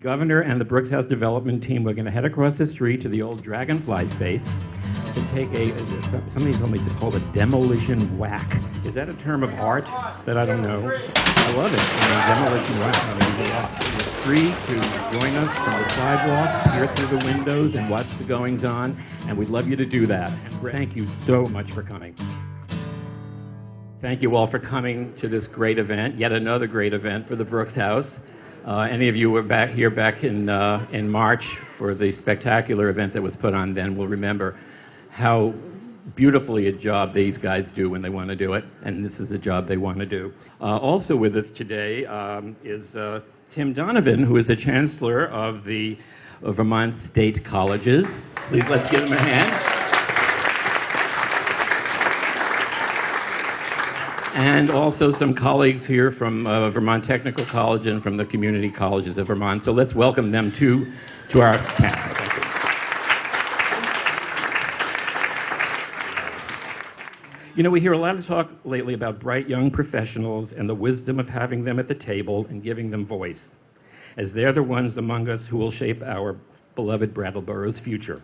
Governor and the Brooks House development team, we're going to head across the street to the old Dragonfly space to take somebody told me it's called a demolition whack. Is that a term of art that I don't know? I love it. Demolition whack. You're free to join us from the sidewalk, peer through the windows, and watch the goings on, and we'd love you to do that. And thank you so much for coming. Thank you all for coming to this great event, yet another great event for the Brooks House. Any of you were back in March for the spectacular event that was put on then will remember how beautifully a job these guys do when they want to do it, and this is the job they want to do. Also with us today is Tim Donovan, who is the Chancellor of the Vermont State Colleges. Please let's give him a hand. And also some colleagues here from Vermont Technical College and from the community colleges of Vermont. So let's welcome them to our panel. You know, we hear a lot of talk lately about bright young professionals and the wisdom of having them at the table and giving them voice, as they're the ones among us who will shape our beloved Brattleboro's future.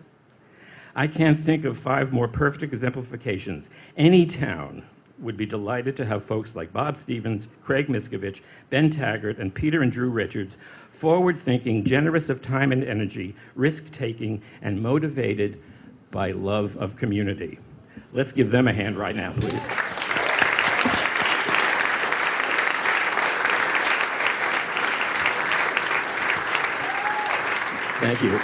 I can't think of 5 more perfect exemplifications. Any town would be delighted to have folks like Bob Stevens, Craig Miskovich, Ben Taggart, and Peter and Drew Richards, forward-thinking, generous of time and energy, risk-taking, and motivated by love of community. Let's give them a hand right now, please. Thank you.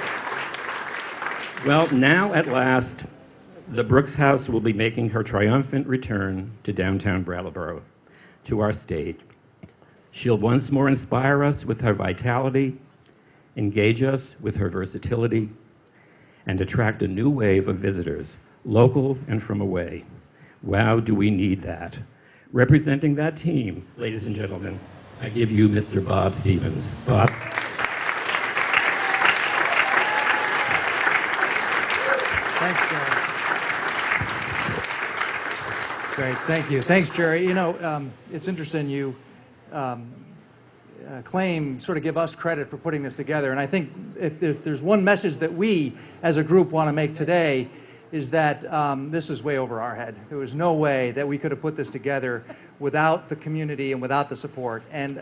Well, now at last, the Brooks House will be making her triumphant return to downtown Brattleboro, to our state. She'll once more inspire us with her vitality, engage us with her versatility, and attract a new wave of visitors, local and from away. Wow, do we need that. Representing that team, ladies and gentlemen, I give you Mr. Bob Stevens. Bob. Thanks, Jerry. Great, thank you. Thanks, Jerry. You know, it's interesting you sort of give us credit for putting this together. And I think if there's one message that we as a group want to make today is that this is way over our head. There was no way that we could have put this together without the community and without the support. And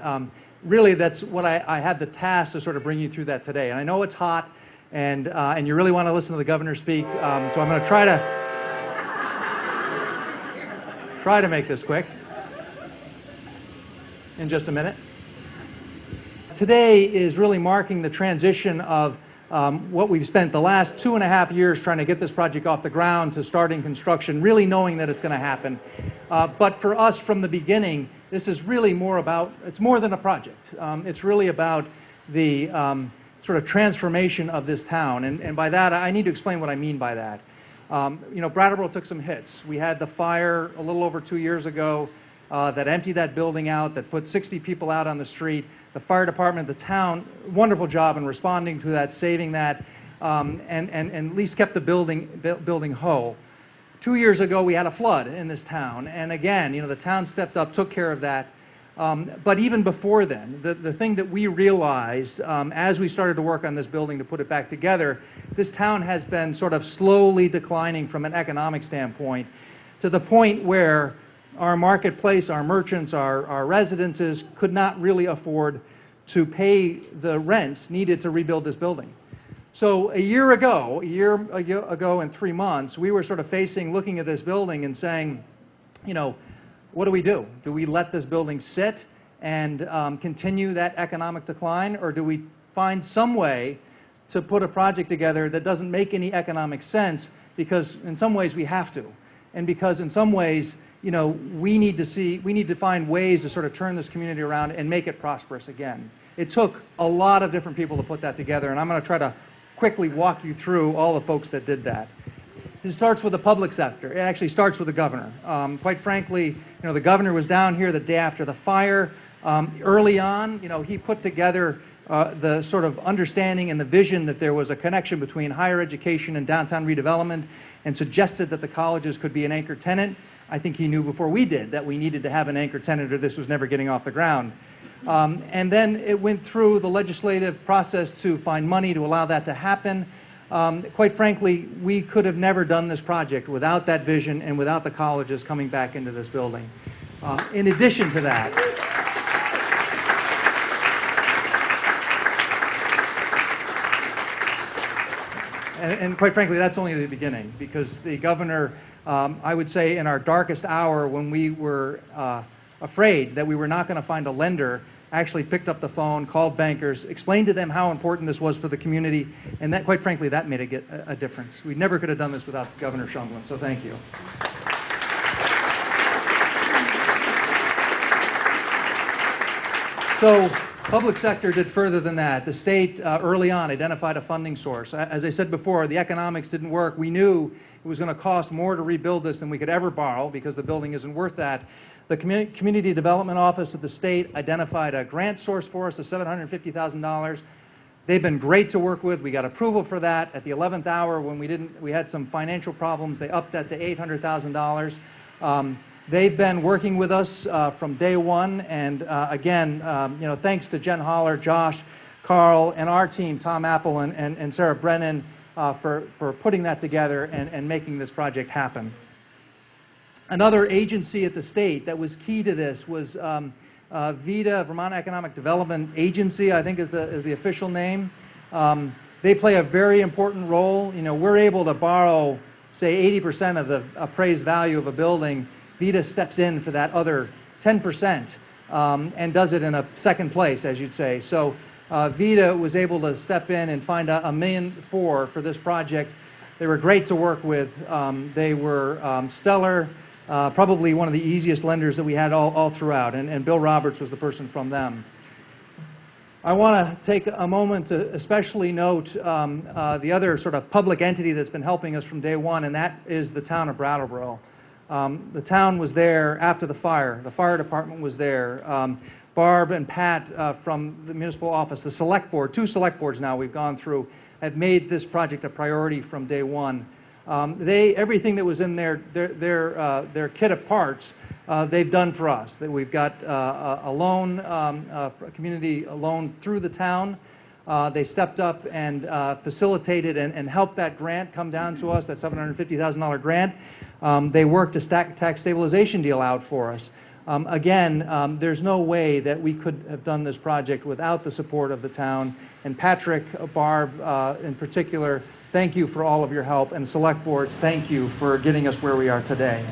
really that's what I had the task to sort of bring you through that today. And I know it's hot and you really want to listen to the governor speak. So I'm going to try to make this quick in just a minute. Today is really marking the transition of what we've spent the last 2.5 years trying to get this project off the ground to starting construction, really knowing that it's going to happen. But for us from the beginning, this is really more about, it's more than a project. It's really about the sort of transformation of this town. And by that, I need to explain what I mean by that. You know, Brattleboro took some hits. We had the fire a little over 2 years ago that emptied that building out, that put 60 people out on the street. The fire department, the town, wonderful job in responding to that, saving that, and at least kept the building whole. 2 years ago, we had a flood in this town, and again, you know, the town stepped up, took care of that. But even before then, the thing that we realized as we started to work on this building to put it back together, this town has been sort of slowly declining from an economic standpoint to the point where our marketplace, our merchants, our residences could not really afford to pay the rents needed to rebuild this building. So a year ago and 3 months, we were sort of looking at this building and saying, you know, what do we do? Do we let this building sit and continue that economic decline, or do we find some way to put a project together that doesn't make any economic sense, because in some ways we have to, and because in some ways, you know, we need to find ways to sort of turn this community around and make it prosperous again. It took a lot of different people to put that together, and I'm going to try to quickly walk you through all the folks that did that. It starts with the public sector. It actually starts with the governor. Quite frankly, you know, the governor was down here the day after the fire. Early on, you know, he put together the sort of understanding and the vision that there was a connection between higher education and downtown redevelopment, and suggested that the colleges could be an anchor tenant. I think he knew before we did that we needed to have an anchor tenant or this was never getting off the ground. And then it went through the legislative process to find money to allow that to happen. Quite frankly, we could have never done this project without that vision and without the colleges coming back into this building. In addition to that, and quite frankly, that's only the beginning, because the governor, I would say in our darkest hour when we were afraid that we were not going to find a lender, actually picked up the phone, called bankers, explained to them how important this was for the community, and that, quite frankly, that made a difference. We never could have done this without Governor Shumlin, so thank you. So, public sector did further than that. The state early on identified a funding source. As I said before, the economics didn't work. We knew it was going to cost more to rebuild this than we could ever borrow, because the building isn't worth that. The Community Development Office of the state identified a grant source for us of $750,000. They've been great to work with. We got approval for that. At the 11th hour, when we had some financial problems, they upped that to $800,000. They've been working with us from day one, and again, thanks to Jen Holler, Josh, Carl, and our team, Tom Apple and Sarah Brennan, for putting that together and making this project happen. Another agency at the state that was key to this was VEDA, Vermont Economic Development Agency, I think is the official name. They play a very important role. We're able to borrow, say, 80% of the appraised value of a building. VEDA steps in for that other 10% and does it in a second place, as you'd say. So VEDA was able to step in and find $1.4 million for this project. They were great to work with. They were stellar, probably one of the easiest lenders that we had all throughout, and Bill Roberts was the person from them. I want to take a moment to especially note the other sort of public entity that's been helping us from day one, and that is the town of Brattleboro. The town was there after the fire. The fire department was there. Barb and Pat from the municipal office, the select board, 2 select boards now we've gone through, have made this project a priority from day one. Everything that was in their kit of parts, they've done for us. We've got a loan, a community loan through the town. They stepped up and facilitated and helped that grant come down to us, that $750,000 grant. They worked a tax stabilization deal out for us. Again, there's no way that we could have done this project without the support of the town. And Patrick, Barb in particular, thank you for all of your help. And select boards, thank you for getting us where we are today.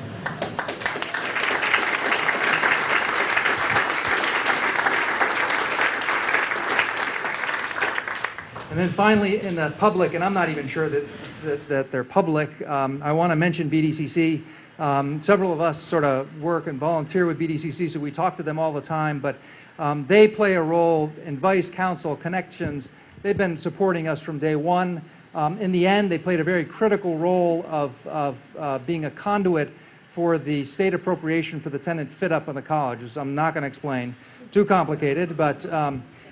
And then finally, in the public, and I'm not even sure that they're public, I want to mention BDCC. Several of us sort of work and volunteer with BDCC, so we talk to them all the time, but they play a role, advice, counsel, connections. They've been supporting us from day one. In the end, they played a very critical role of being a conduit for the state appropriation for the tenant fit-up of the colleges. I'm not going to explain. Too complicated, but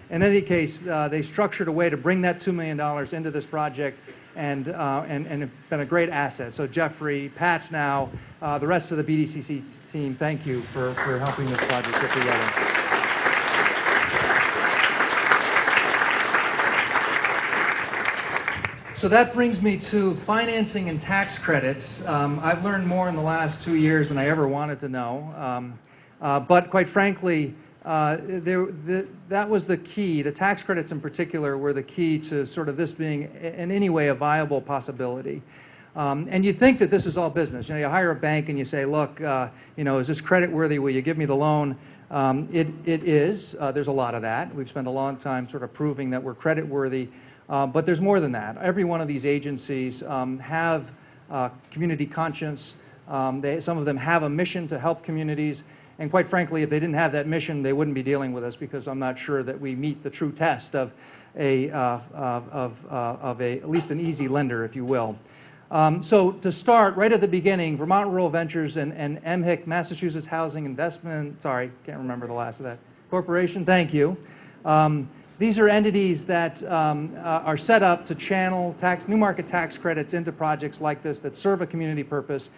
in any case, they structured a way to bring that $2 million into this project, and it's been a great asset. So Jeffrey, Patch now, the rest of the BDCC team, thank you for helping this project get together. So that brings me to financing and tax credits. I've learned more in the last 2 years than I ever wanted to know. But quite frankly, that was the key. The tax credits in particular were the key to sort of this being in any way a viable possibility. And you think that this is all business. You hire a bank and you say, look, is this credit worthy? Will you give me the loan? It is. There's a lot of that. We've spent a long time sort of proving that we're credit worthy. But there's more than that. Every one of these agencies have community conscience. Some of them have a mission to help communities. And quite frankly, if they didn't have that mission, they wouldn't be dealing with us, because I'm not sure that we meet the true test of at least an easy lender, if you will. So to start, right at the beginning, Vermont Rural Ventures and MHIC, Massachusetts Housing Investment, sorry, can't remember the last of that, Corporation, thank you. These are entities that are set up to channel new market tax credits into projects like this that serve a community purpose.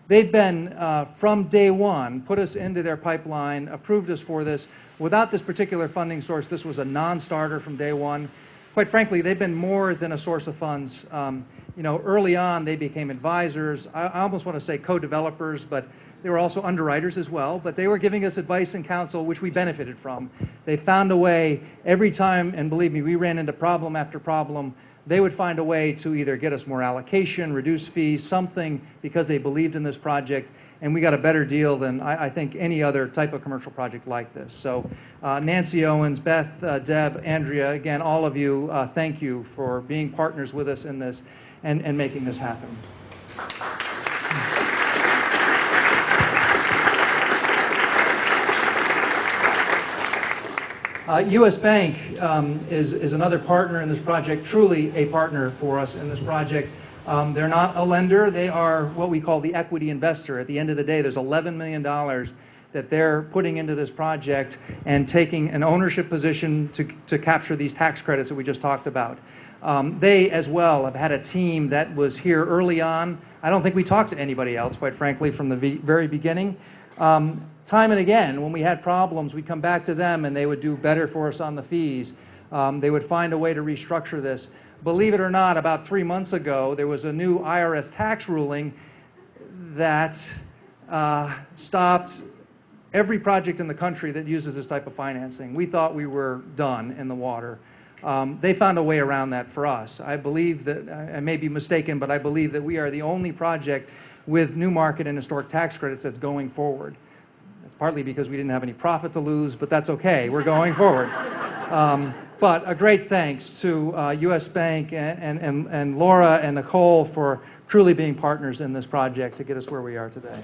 They've been, from day one, put us into their pipeline, approved us for this. Without this particular funding source, this was a non-starter from day one. Quite frankly, they've been more than a source of funds. Early on, they became advisors. I almost want to say co-developers, but they were also underwriters as well. But they were giving us advice and counsel, which we benefited from. They found a way every time, and believe me, we ran into problem after problem. They would find a way to either get us more allocation, reduce fees, something, because they believed in this project, and we got a better deal than I think any other type of commercial project like this. So Nancy Owens, Beth, Deb, Andrea, again, all of you, thank you for being partners with us in this and making this happen. U.S. Bank is another partner in this project, truly a partner for us in this project. They're not a lender, they are what we call the equity investor. At the end of the day, there's $11 million that they're putting into this project and taking an ownership position to capture these tax credits that we just talked about. They as well have had a team that was here early on. I don't think we talked to anybody else, quite frankly, from the very beginning. Time and again, when we had problems, we'd come back to them and they would do better for us on the fees. They would find a way to restructure this. Believe it or not, about 3 months ago, there was a new IRS tax ruling that stopped every project in the country that uses this type of financing. We thought we were done in the water. They found a way around that for us. I believe that, I may be mistaken, but I believe that we are the only project with new market and historic tax credits that's going forward. That's partly because we didn't have any profit to lose, but that's okay. We're going forward. But a great thanks to U.S. Bank and Laura and Nicole for truly being partners in this project to get us where we are today.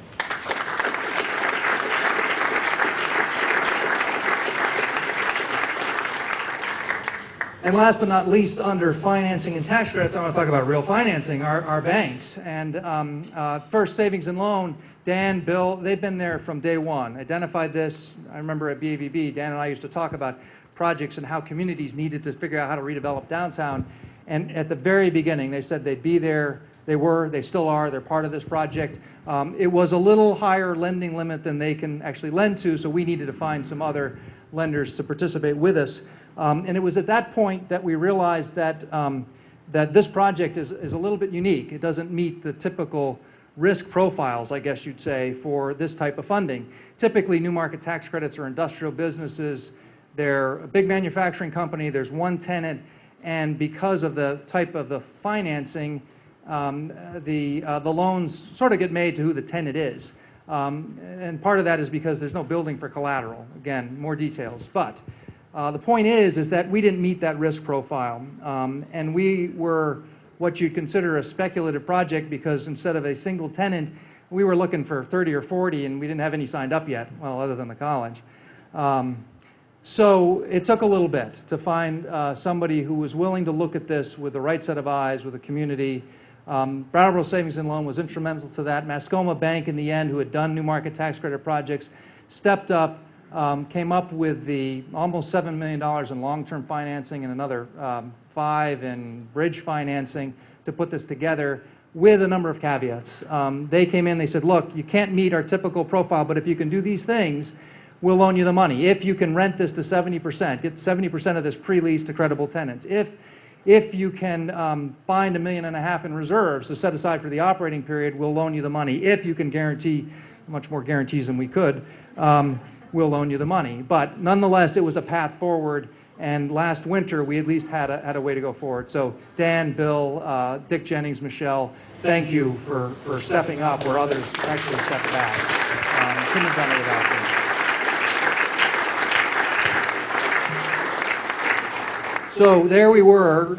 And last but not least, under financing and tax credits, I want to talk about real financing, our banks. And First Savings and Loan, Dan, Bill, they've been there from day one. Identified this, I remember at BAVB, Dan and I used to talk about projects and how communities needed to figure out how to redevelop downtown. And at the very beginning, they said they'd be there. They were, they still are, they're part of this project. It was a little higher lending limit than they can actually lend to, so we needed to find some other lenders to participate with us. And it was at that point that we realized that, that this project is a little bit unique. It doesn't meet the typical risk profiles, I guess you'd say, for this type of funding. Typically, new market tax credits are industrial businesses. They're a big manufacturing company. There's one tenant. And because of the type of the financing, the loans sort of get made to who the tenant is. And part of that is because there's no building for collateral. Again, more details. But the point is that we didn't meet that risk profile. And we were what you'd consider a speculative project because instead of a single tenant, we were looking for 30 or 40 and we didn't have any signed up yet, well, other than the college. So it took a little bit to find somebody who was willing to look at this with the right set of eyes, with the community. Brattleboro Savings and Loan was instrumental to that. Mascoma Bank, in the end, who had done new market tax credit projects, stepped up, came up with the almost $7 million in long-term financing and another $5 in bridge financing to put this together with a number of caveats. They came in, they said, look, you can't meet our typical profile, but if you can do these things, we'll loan you the money. If you can rent this to 70%, get 70% of this pre-leased to credible tenants. If you can find $1.5 million in reserves to set aside for the operating period, we'll loan you the money. If you can guarantee, much more guarantees than we could, we'll loan you the money. But nonetheless, it was a path forward, and last winter we at least had a way to go forward. So Dan, Bill, Dick Jennings, Michelle, thank you for stepping up where others actually stepped back. Couldn't have done it without them. So there we were,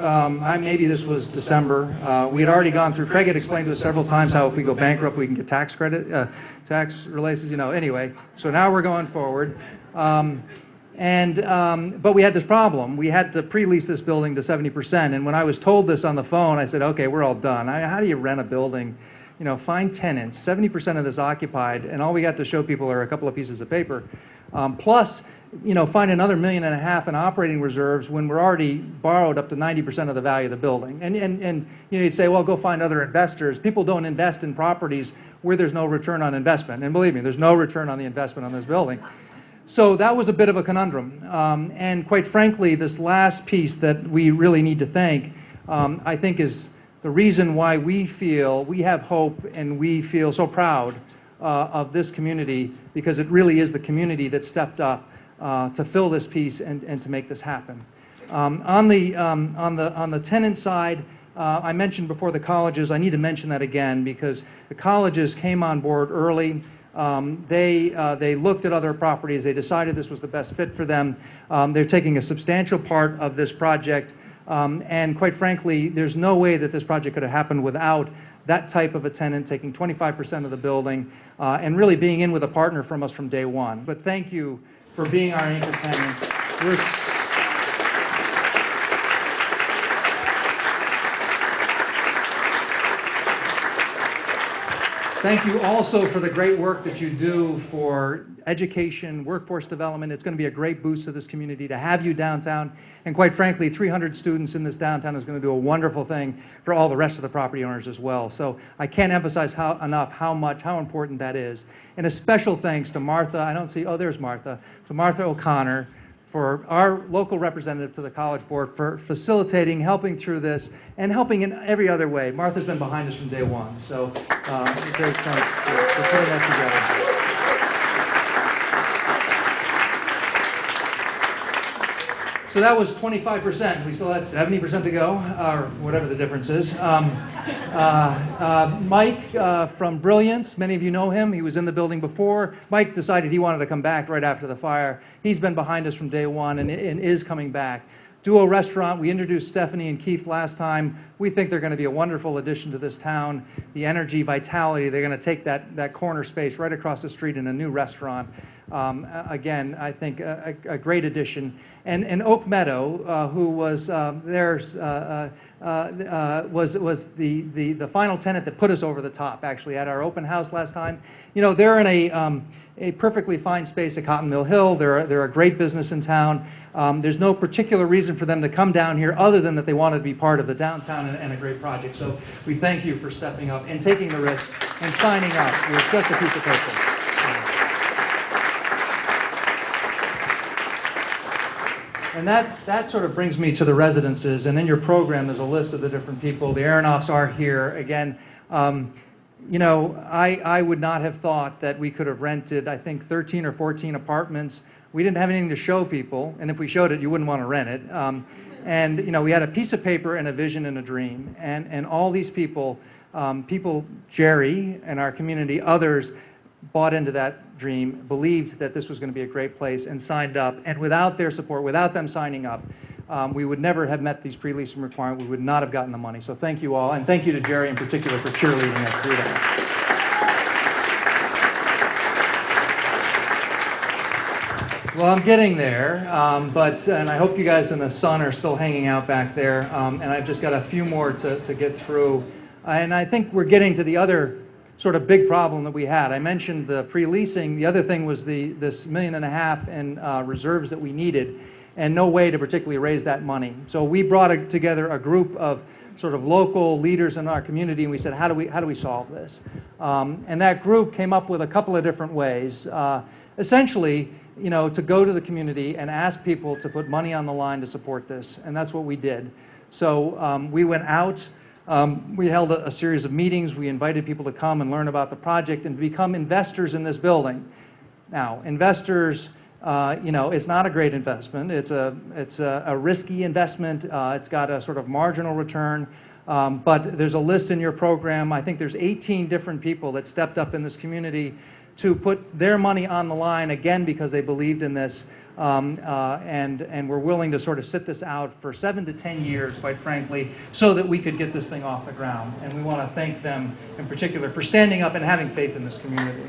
maybe this was December. We had already gone through, Craig had explained to us several times how if we go bankrupt we can get tax credit, tax related, anyway. So now we're going forward. But we had this problem. We had to pre-lease this building to 70%, and when I was told this on the phone, I said, okay, we're all done. How do you rent a building? Find tenants, 70% of this occupied, and all we got to show people are a couple of pieces of paper. Plus, find another $1.5 million in operating reserves when we're already borrowed up to 90% of the value of the building. And you'd say, well, go find other investors. People don't invest in properties where there's no return on investment. And believe me, there's no return on the investment on this building. So that was a bit of a conundrum. And quite frankly, this last piece that we really need to thank, I think is the reason why we feel we have hope and we feel so proud of this community, because it really is the community that stepped up to fill this piece and to make this happen. On the tenant side, I mentioned before the colleges. I need to mention that again because the colleges came on board early. They looked at other properties. They decided this was the best fit for them. They're taking a substantial part of this project. And quite frankly, there's no way that this project could have happened without that type of a tenant taking 25% of the building and really being in with a partner from us from day one. But thank you for being our anchor tenant. Thank you also for the great work that you do for education, workforce development. It's going to be a great boost to this community to have you downtown. And quite frankly, 300 students in this downtown is going to do a wonderful thing for all the rest of the property owners as well. So I can't emphasize enough how important that is. And a special thanks to Martha, I don't see, oh, there's Martha, to Martha O'Connor, for our local representative to the College Board for facilitating, helping through this, and helping in every other way. Martha's been behind us from day one, so great thanks for putting that together. So that was 25%. We still had 70% to go, or whatever the difference is. Mike from Brilliance, many of you know him. He was in the building before. Mike decided he wanted to come back right after the fire. He's been behind us from day one and is coming back. Duo Restaurant, we introduced Stephanie and Keith last time. We think they're going to be a wonderful addition to this town. The energy, vitality, they're going to take that corner space right across the street in a new restaurant. Again, I think a great addition. And Oak Meadow, who was was the final tenant that put us over the top, actually, at our open house last time. You know, they're in a perfectly fine space at Cotton Mill Hill. They're a great business in town. There's no particular reason for them to come down here other than that they wanted to be part of the downtown and a great project. So we thank you for stepping up and taking the risk and signing up with just a piece of paper. And that sort of brings me to the residences. And in your program, there's a list of the different people. The Aronoffs are here. Again, you know, I would not have thought that we could have rented, I think, 13 or 14 apartments. We didn't have anything to show people. And if we showed it, you wouldn't want to rent it. And, you know, we had a piece of paper and a vision and a dream. And all these people, Jerry and our community, others, bought into that dream, believed that this was going to be a great place, and signed up. And without their support, without them signing up, we would never have met these pre-leasing requirements. We would not have gotten the money. So thank you all, and thank you to Jerry in particular for cheerleading us through that. Well, I'm getting there, and I hope you guys in the sun are still hanging out back there. And I've just got a few more to get through. And I think we're getting to the other sort of big problem that we had. I mentioned the pre-leasing. The other thing was this $1.5 million in reserves that we needed, and no way to particularly raise that money. So we brought together a group of sort of local leaders in our community, and we said, how do we solve this? And that group came up with a couple of different ways. Essentially, you know, to go to the community and ask people to put money on the line to support this, and that's what we did. So we went out. We held a series of meetings. We invited people to come and learn about the project and become investors in this building. Now, investors, you know, it's not a great investment. It's a risky investment. It's got a sort of marginal return. But there's a list in your program. I think there's 18 different people that stepped up in this community to put their money on the line, again, because they believed in this. And we're willing to sort of sit this out for 7 to 10 years, quite frankly, so that we could get this thing off the ground. And we want to thank them in particular for standing up and having faith in this community.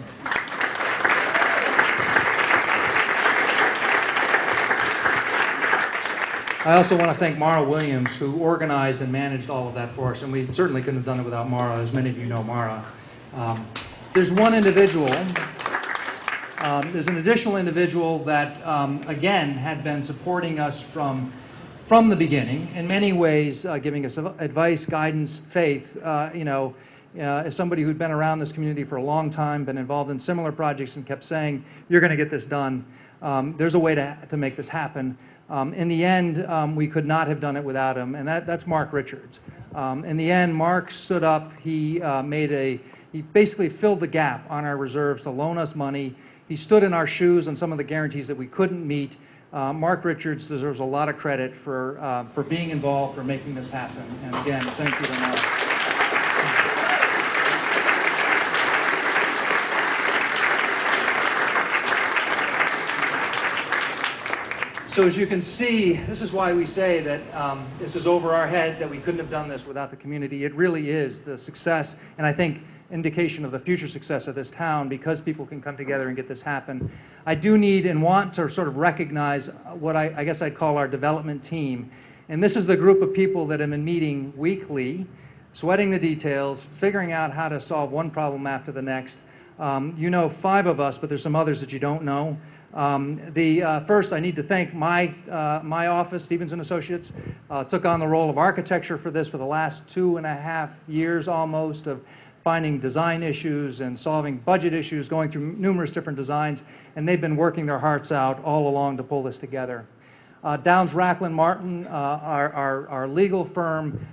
I also want to thank Mara Williams, who organized and managed all of that for us, and we certainly couldn't have done it without Mara, as many of you know Mara. There's one individual. There's an additional individual that, again, had been supporting us from the beginning, in many ways giving us advice, guidance, faith. You know, as somebody who'd been around this community for a long time, been involved in similar projects and kept saying, you're going to get this done. there's a way to make this happen. In the end, we could not have done it without him, and that's Mark Richards. In the end, Mark stood up. He basically filled the gap on our reserves to loan us money. He stood in our shoes on some of the guarantees that we couldn't meet. Mark Richards deserves a lot of credit for being involved, for making this happen. And again, thank you to Mark. So as you can see, this is why we say that this is over our head, that we couldn't have done this without the community. It really is the success, and I think indication of the future success of this town, because people can come together and get this happen. I do need and want to sort of recognize what I guess I'd call our development team. And this is the group of people that have been meeting weekly, sweating the details, figuring out how to solve one problem after the next. You know 5 of us, but there's some others that you don't know. First, I need to thank my office, Stevens & Associates, took on the role of architecture for this for the last 2.5 years almost, of finding design issues and solving budget issues, going through numerous different designs, and they've been working their hearts out all along to pull this together. Downs Racklin Martin, our legal firm,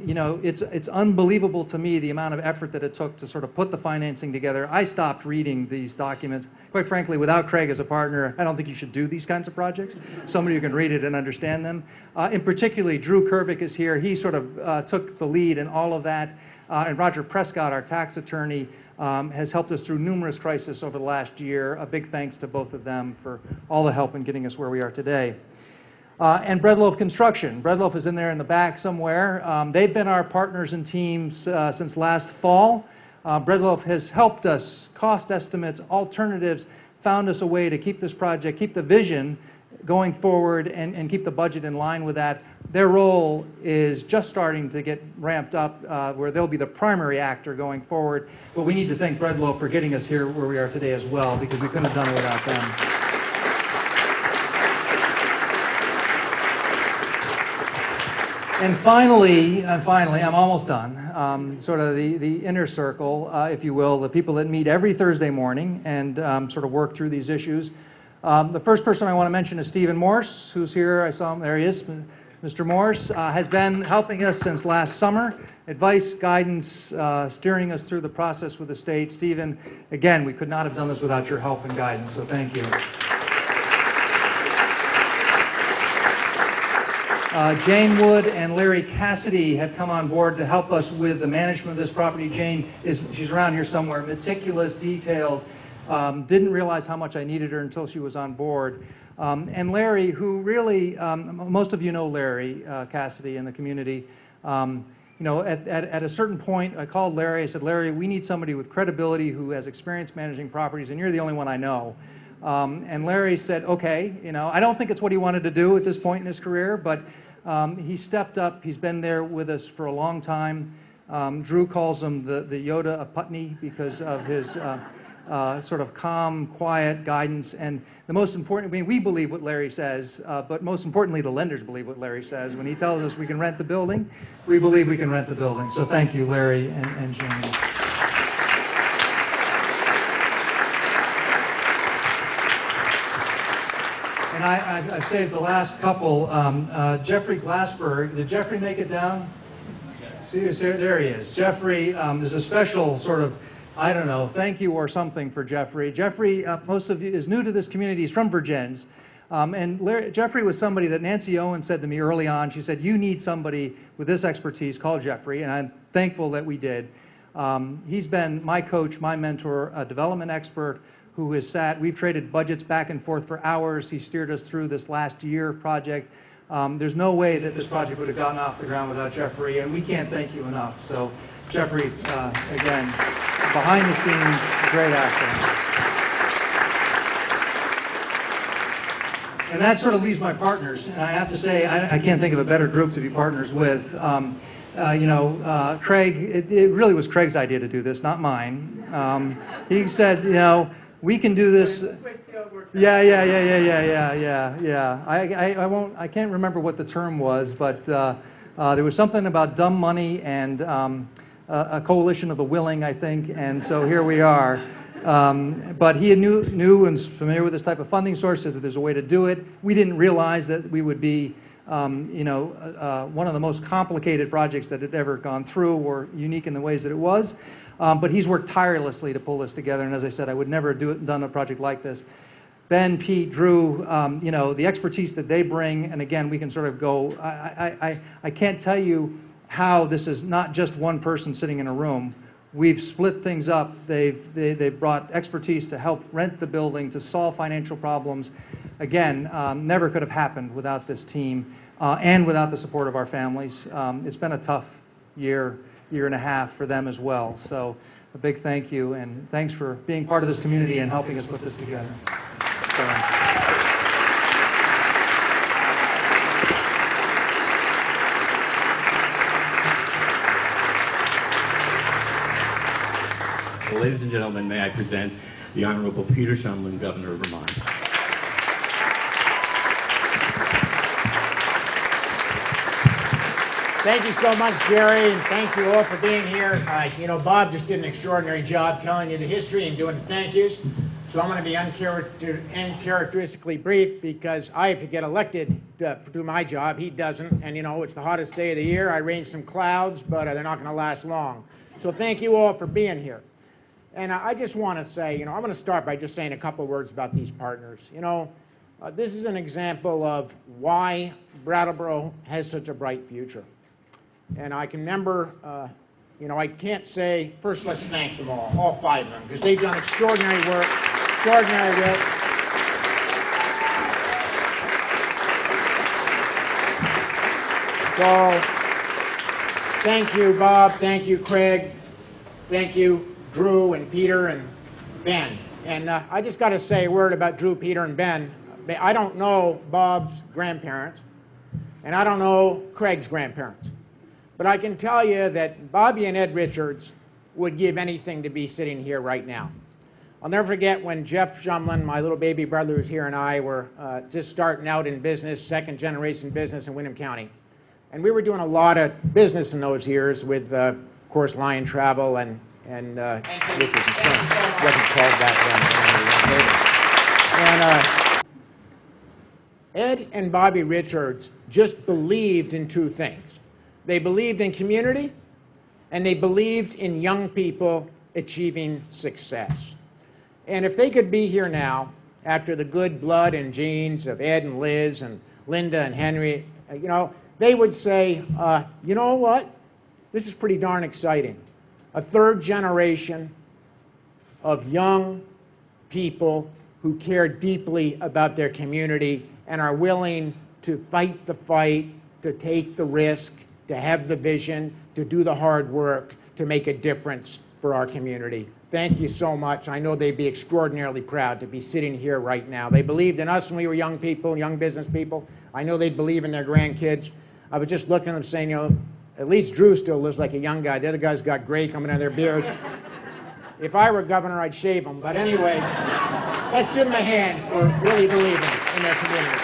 you know, it's unbelievable to me the amount of effort that it took to sort of put the financing together. I stopped reading these documents. Quite frankly, without Craig as a partner, I don't think you should do these kinds of projects. Somebody who can read it and understand them. In particular, Drew Kervick is here. He sort of took the lead in all of that. And Roger Prescott, our tax attorney, has helped us through numerous crises over the last year. A big thanks to both of them for all the help in getting us where we are today. And Breadloaf Construction. Breadloaf is in there in the back somewhere. They've been our partners and teams since last fall. Breadloaf has helped us, cost estimates, alternatives, found us a way to keep this project, keep the vision going forward, and keep the budget in line with that. Their role is just starting to get ramped up, where they'll be the primary actor going forward. But we need to thank Breadloaf for getting us here where we are today as well, because we couldn't have done it without them. And finally, I'm almost done. Sort of the inner circle, if you will, the people that meet every Thursday morning and sort of work through these issues. The first person I want to mention is Stephen Morse, who's here. I saw him. There he is. Mr. Morse has been helping us since last summer. Advice, guidance, steering us through the process with the state. Stephen, again, we could not have done this without your help and guidance, so thank you. Jane Wood and Larry Cassidy have come on board to help us with the management of this property. Jane she's around here somewhere, meticulous, detailed. Didn't realize how much I needed her until she was on board. And Larry, who really, most of you know Larry Cassidy in the community. You know, at a certain point, I called Larry. I said, Larry, we need somebody with credibility who has experience managing properties, and you're the only one I know. And Larry said, okay, you know, I don't think it's what he wanted to do at this point in his career, but he stepped up. He's been there with us for a long time. Drew calls him the Yoda of Putney because of his sort of calm, quiet guidance. And the most important, I mean, we believe what Larry says, but most importantly, the lenders believe what Larry says. When he tells us we can rent the building, we believe we can rent the building. So thank you, Larry and Jane. And I've saved the last couple. Jeffrey Glassberg. Did Jeffrey make it down? See, there he is. Jeffrey, there's a special sort of, I don't know, thank you or something for Jeffrey. Jeffrey, most of you, is new to this community. He's from Virgins. Jeffrey was somebody that Nancy Owen said to me early on. She said, you need somebody with this expertise, call Jeffrey, and I'm thankful that we did. He's been my coach, my mentor, a development expert, who has we've traded budgets back and forth for hours. He steered us through this last year project. There's no way that this project would have gotten off the ground without Jeffrey, and we can't thank you enough. So Jeffrey, again, behind the scenes, great actor. And that sort of leaves my partners. And I have to say, I can't think of a better group to be partners with. You know, Craig, it really was Craig's idea to do this, not mine. He said, you know, we can do this. Yeah. I can't remember what the term was, but there was something about dumb money and a coalition of the willing, I think, and so here we are. But he knew and was familiar with this type of funding source, said that there's a way to do it. We didn't realize that we would be one of the most complicated projects that had ever gone through, or unique in the ways that it was. But he's worked tirelessly to pull this together, and as I said, I would never have done a project like this. Ben, Pete, Drew, the expertise that they bring, and again, we can sort of go, I can't tell you how this is not just one person sitting in a room. We've split things up. They've brought expertise to help rent the building, to solve financial problems. Again, never could have happened without this team and without the support of our families. It's been a tough year and a half for them as well. So a big thank you, and thanks for being part of this community and helping us put this together. Well, ladies and gentlemen, may I present the Honorable Peter Shumlin, Governor of Vermont. Thank you so much, Jerry, and thank you all for being here. Bob just did an extraordinary job telling you the history and doing the thank yous. So I'm going to be uncharacteristically brief because I have to get elected to do my job. He doesn't. And, it's the hottest day of the year. I arranged some clouds, but they're not going to last long. So thank you all for being here. And I just want to say, I'm going to start by just saying a couple of words about these partners. This is an example of why Brattleboro has such a bright future. And I can remember, I can't say, first let's thank them all 5 of them, because they've done extraordinary work, So, thank you, Bob, thank you, Craig, thank you, Drew and Peter and Ben. And I just got to say a word about Drew, Peter, and Ben. I don't know Bob's grandparents, and I don't know Craig's grandparents. But I can tell you that Bobby and Ed Richards would give anything to be sitting here right now. I'll never forget when Jeff Shumlin, my little baby brother who's here, and I were just starting out in business, second generation business in Windham County. And we were doing a lot of business in those years with, of course, Lion Travel and Richards and Sons. Wasn't called that then. And Ed and Bobby Richards just believed in 2 things. They believed in community, and they believed in young people achieving success. And if they could be here now, after the good blood and genes of Ed and Liz and Linda and Henry, they would say, you know what? This is pretty darn exciting. A 3rd generation of young people who care deeply about their community and are willing to fight the fight, to take the risk, to have the vision, to do the hard work, to make a difference for our community. Thank you so much. I know they'd be extraordinarily proud to be sitting here right now. They believed in us when we were young people, young business people. I know they'd believe in their grandkids. I was just looking at them saying, at least Drew still looks like a young guy. The other guys got gray coming out of their beards. If I were governor, I'd shave them. But anyway, let's give them a hand for really believing in their community.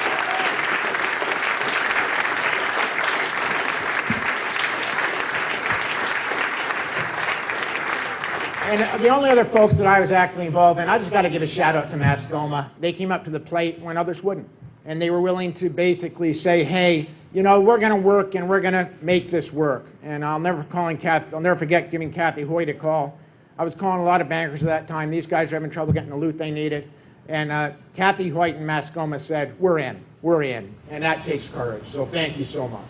And the only other folks that I was actively involved in, I just got to give a shout out to Mascoma. They came up to the plate when others wouldn't. And they were willing to basically say, hey, we're going to work and we're going to make this work. And I'll never forget giving Kathy Hoyt a call. I was calling a lot of bankers at that time. These guys were having trouble getting the loot they needed. And Kathy Hoyt and Mascoma said, we're in. And that takes courage. So thank you so much.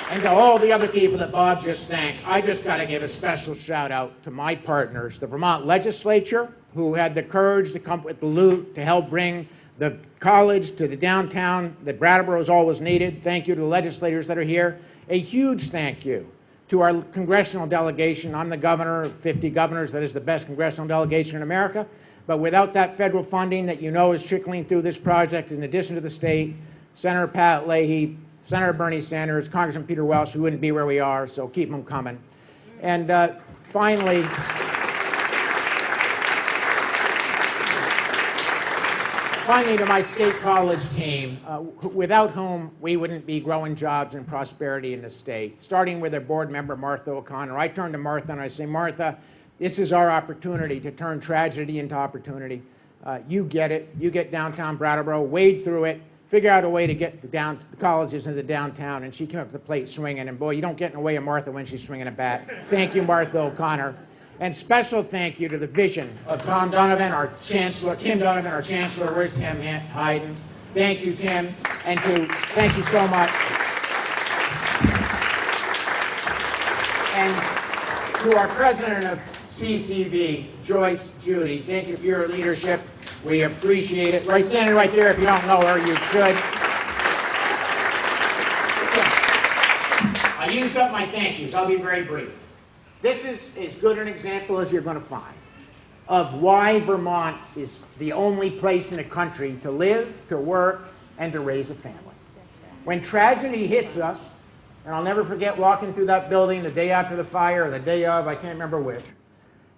And to all the other people that Bob just thanked, I just got to give a special shout out to my partners, the Vermont legislature, who had the courage to come up with the loot to help bring the college to the downtown that Brattleboro has always needed. Thank you to the legislators that are here. A huge thank you to our congressional delegation. I'm the governor of 50 governors. That is the best congressional delegation in America. But without that federal funding that is trickling through this project, in addition to the state, Senator Pat Leahy, Senator Bernie Sanders, Congressman Peter Welch, we wouldn't be where we are, so keep them coming. And finally, Finally, to my state college team, without whom we wouldn't be growing jobs and prosperity in the state. Starting with our board member, Martha O'Connor. I turn to Martha and I say, Martha, this is our opportunity to turn tragedy into opportunity. You get it. You get downtown Brattleboro, wade through it, figure out a way to get the colleges into downtown. And she came up to the plate swinging. And boy, you don't get in the way of Martha when she's swinging a bat. Thank you, Martha O'Connor. And special thank you to the vision of Tom Donovan, our Chancellor, Tim Donovan, our Chancellor. Where's Tim Hayden? Thank you, Tim. And thank you so much. And to our president of CCV, Joyce Judy, thank you for your leadership. We appreciate it. Right, standing right there. If you don't know her, you should. I used up my thank yous. I'll be very brief. This is as good an example as you're going to find of why Vermont is the only place in the country to live, to work, and to raise a family. When tragedy hits us, and I'll never forget walking through that building the day after the fire or the day of, I can't remember which,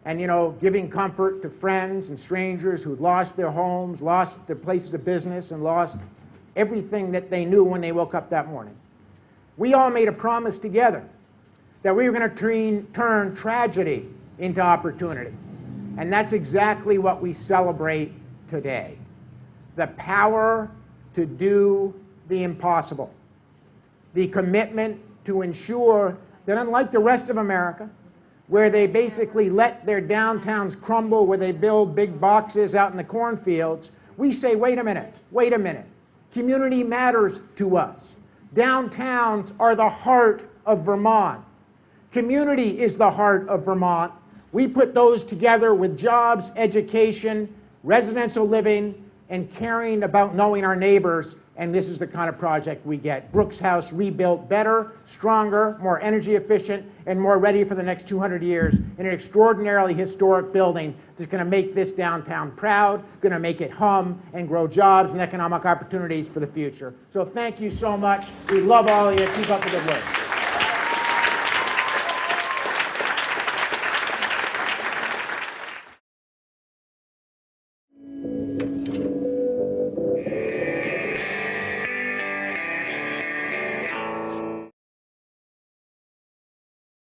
and, you know, giving comfort to friends and strangers who'd lost their homes, lost their places of business, and lost everything that they knew when they woke up that morning. We all made a promise together that we were going to turn tragedy into opportunity. And that's exactly what we celebrate today. The power to do the impossible. The commitment to ensure that, unlike the rest of America, where they basically let their downtowns crumble, where they build big boxes out in the cornfields, we say, wait a minute. Community matters to us. Downtowns are the heart of Vermont. Community is the heart of Vermont. We put those together with jobs, education, residential living, and caring about knowing our neighbors, and this is the kind of project we get. Brooks House rebuilt better, stronger, more energy efficient, and more ready for the next 200 years in an extraordinarily historic building that's going to make this downtown proud, going to make it hum, and grow jobs and economic opportunities for the future. So thank you so much. We love all of you. Keep up the good work.